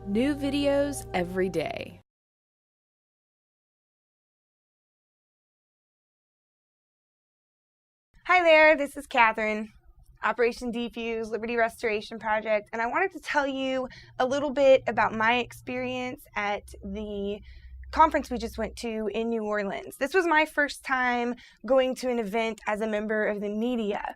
New videos every day. Hi there, this is Catherine, Operation Defuse, Liberty Restoration Project, and I wanted to tell you a little bit about my experience at the conference we just went to in New Orleans. This was my first time going to an event as a member of the media,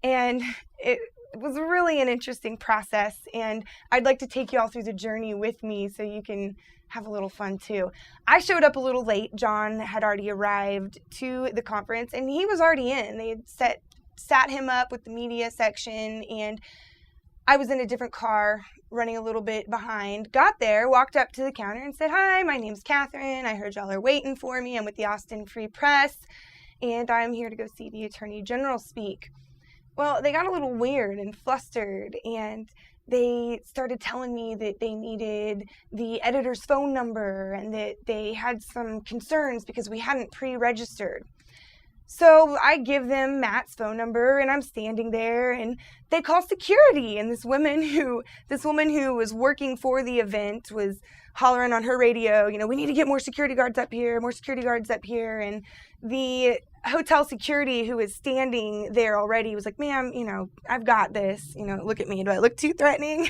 and it was really an interesting process, and I'd like to take you all through the journey with me so you can have a little fun too. I showed up a little late. John had already arrived to the conference and he was already in. They had sat him up with the media section, and I was in a different car running a little bit behind. Got there, walked up to the counter and said, "Hi, my name's Catherine. I heard y'all are waiting for me. I'm with the Austin Free Press and I'm here to go see the Attorney General speak." Well, they got a little weird and flustered, and they started telling me that they needed the editor's phone number and that they had some concerns because we hadn't pre-registered. So I give them Matt's phone number, and I'm standing there, and they call security, and this woman who was working for the event was hollering on her radio, "We need to get more security guards up here, and the hotel security who was standing there already was like, "Ma'am, I've got this, look at me. Do I look too threatening?"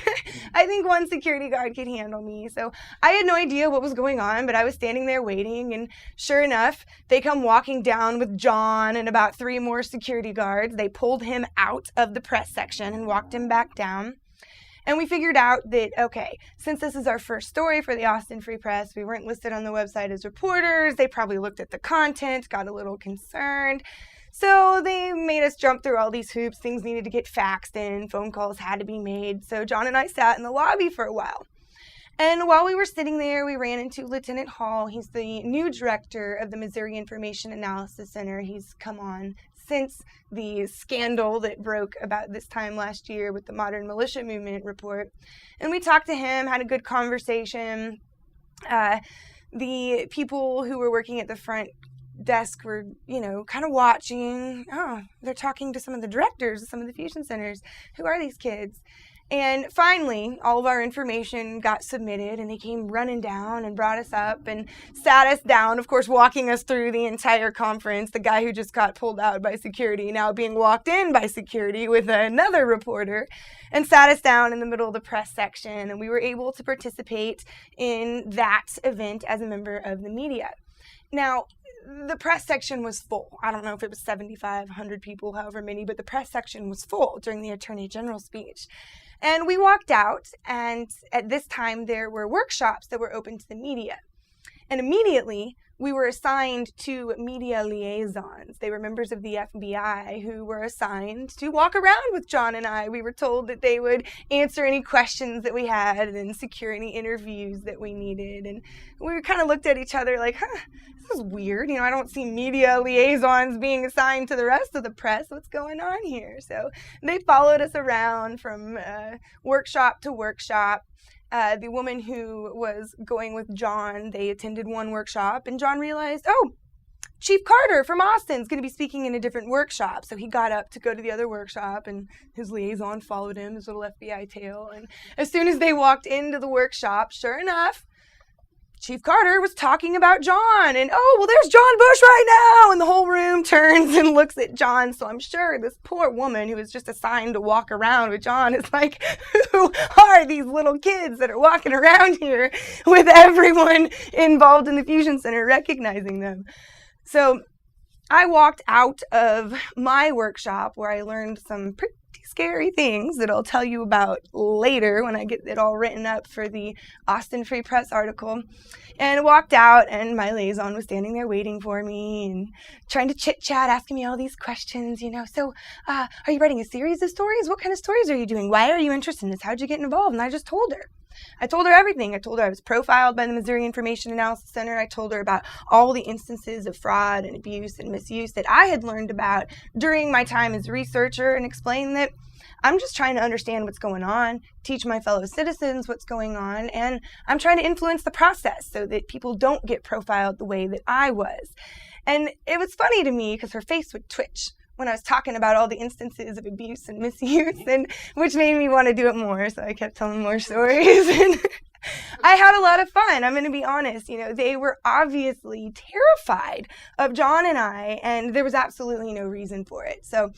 I think one security guard could handle me. So I had no idea what was going on, but I was standing there waiting, and sure enough, they come walking down with John and about 3 more security guards. They pulled him out of the press section and walked him back down. And we figured out that, okay, since this is our first story for the Austin Free Press, we weren't listed on the website as reporters. They probably looked at the content, got a little concerned. So they made us jump through all these hoops. Things needed to get faxed in. Phone calls had to be made. So John and I sat in the lobby for a while. And while we were sitting there, we ran into Lieutenant Hall. He's the new director of the Missouri Information Analysis Center. He's come on since the scandal that broke about this time last year with the Modern Militia Movement report. And we talked to him, had a good conversation. The people who were working at the front desk were, kind of watching. Oh, they're talking to some of the directors of some of the fusion centers. Who are these kids? And finally, all of our information got submitted, and they came running down and brought us up and sat us down, of course, walking us through the entire conference. The guy who just got pulled out by security now being walked in by security with another reporter, and sat us down in the middle of the press section. And we were able to participate in that event as a member of the media. Now, the press section was full. I don't know if it was 75, 100 people, however many, but the press section was full during the Attorney General speech. And we walked out, and at this time there were workshops that were open to the media. And immediately we were assigned to media liaisons. They were members of the FBI who were assigned to walk around with John and I. We were told that they would answer any questions that we had and secure any interviews that we needed. And we kind of looked at each other like, this is weird. I don't see media liaisons being assigned to the rest of the press. What's going on here? So they followed us around from workshop to workshop. The woman who was going with John, they attended one workshop, and John realized, Chief Carter from Austin is going to be speaking in a different workshop. So he got up to go to the other workshop, and his liaison followed him, his little FBI tail. And as soon as they walked into the workshop, sure enough, Chief Carter was talking about John, and there's John Bush right now, and the whole room turns and looks at John. So I'm sure this poor woman who was just assigned to walk around with John is like, who are these little kids that are walking around here with everyone involved in the Fusion Center recognizing them? So I walked out of my workshop where I learned some pretty scary things that I'll tell you about later when I get it all written up for the Austin Free Press article, and walked out, and my liaison was standing there waiting for me and trying to chit-chat, asking me all these questions, So, are you writing a series of stories? What kind of stories are you doing? Why are you interested in this? How'd you get involved? And I just told her. I told her everything. I told her I was profiled by the Missouri Information Analysis Center. I told her about all the instances of fraud and abuse and misuse that I had learned about during my time as a researcher, and explained that I'm just trying to understand what's going on, teach my fellow citizens what's going on, and I'm trying to influence the process so that people don't get profiled the way that I was. And it was funny to me because her face would twitch when I was talking about all the instances of abuse and misuse, and which made me want to do it more, so I kept telling more stories. I had a lot of fun. I'm going to be honest. They were obviously terrified of John and I, and there was absolutely no reason for it. So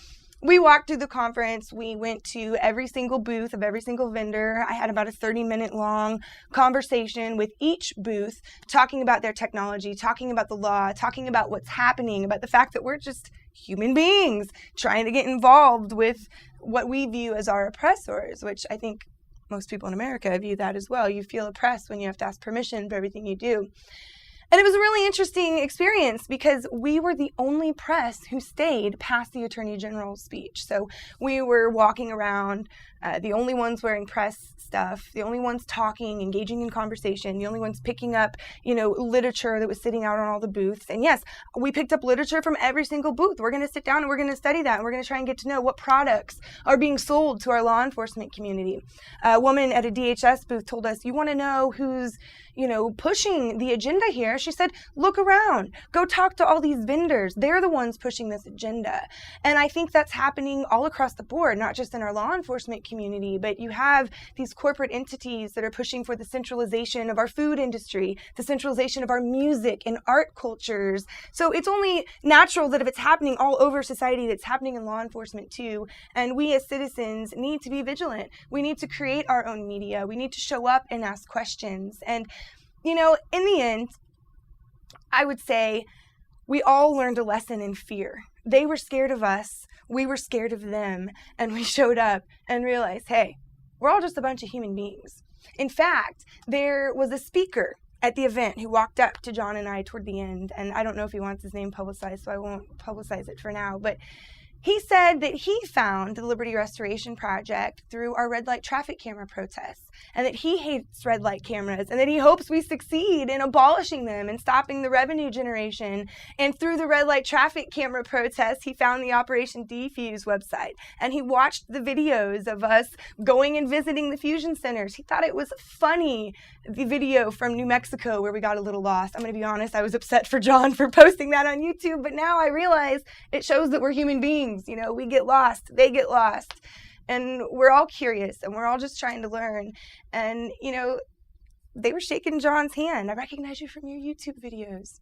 we walked through the conference. We went to every single booth of every single vendor. I had about a 30-minute long conversation with each booth, talking about their technology, talking about the law, talking about what's happening, about the fact that we're just human beings trying to get involved with what we view as our oppressors, which I think most people in America view that as well. You feel oppressed when you have to ask permission for everything you do. And it was a really interesting experience because we were the only press who stayed past the Attorney General's speech. So we were walking around, the only ones wearing press stuff, the only ones talking, engaging in conversation, the only ones picking up, literature that was sitting out on all the booths. And yes, we picked up literature from every single booth. We're going to sit down and we're going to study that. And we're going to try and get to know what products are being sold to our law enforcement community. A woman at a DHS booth told us, you want to know who's pushing the agenda here? She said, look around, go talk to all these vendors. They're the ones pushing this agenda. And I think that's happening all across the board, not just in our law enforcement community, but you have these corporate entities that are pushing for the centralization of our food industry, the centralization of our music and art cultures. So it's only natural that if it's happening all over society, that's happening in law enforcement too. And we as citizens need to be vigilant. We need to create our own media. We need to show up and ask questions. And in the end, I would say we all learned a lesson in fear. They were scared of us. We were scared of them. And we showed up and realized, hey, we're all just a bunch of human beings. In fact, there was a speaker at the event who walked up to John and I toward the end. And I don't know if he wants his name publicized, so I won't publicize it for now. But he said that he found the Liberty Restoration Project through our red light traffic camera protests, and that he hates red light cameras, and that he hopes we succeed in abolishing them and stopping the revenue generation. And through the red light traffic camera protests, he found the Operation Defuse website, and he watched the videos of us going and visiting the fusion centers. He thought it was funny, the video from New Mexico where we got a little lost. I'm going to be honest, I was upset for John for posting that on YouTube, but now I realize it shows that we're human beings. We get lost, they get lost, and we're all curious, and we're all just trying to learn. And, they were shaking John's hand. I recognize you from your YouTube videos.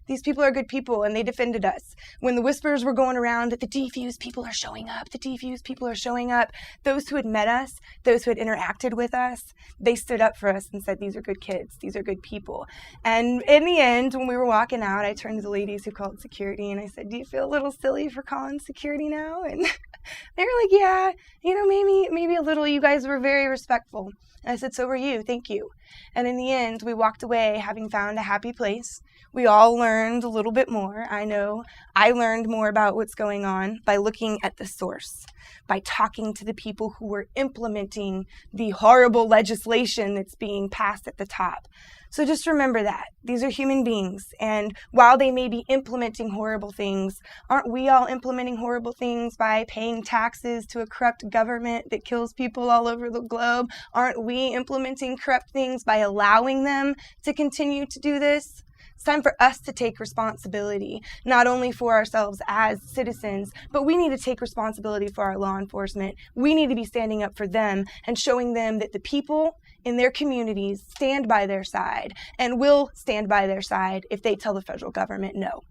These people are good people, and they defended us. When the whispers were going around that the Defuse people are showing up, the Defuse people are showing up, those who had met us, those who had interacted with us, they stood up for us and said, these are good kids, these are good people. And in the end, when we were walking out, I turned to the ladies who called security, and I said, do you feel a little silly for calling security now? And they were like, yeah, maybe a little. You guys were very respectful. And I said, so were you. Thank you. And in the end, we walked away having found a happy place. We all learned a little bit more. I know I learned more about what's going on by looking at the source, by talking to the people who were implementing the horrible legislation that's being passed at the top. So just remember that. These are human beings, and while they may be implementing horrible things, aren't we all implementing horrible things by paying taxes to a corrupt government that kills people all over the globe? Aren't we implementing corrupt things by allowing them to continue to do this? It's time for us to take responsibility, not only for ourselves as citizens, but we need to take responsibility for our law enforcement. We need to be standing up for them and showing them that the people in their communities stand by their side and will stand by their side if they tell the federal government no.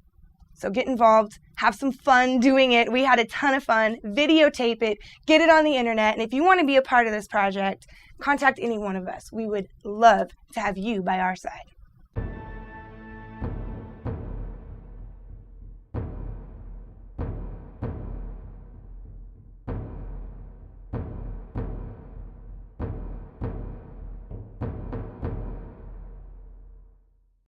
So get involved, have some fun doing it. We had a ton of fun. Videotape it, get it on the internet. And if you want to be a part of this project, contact any one of us. We would love to have you by our side.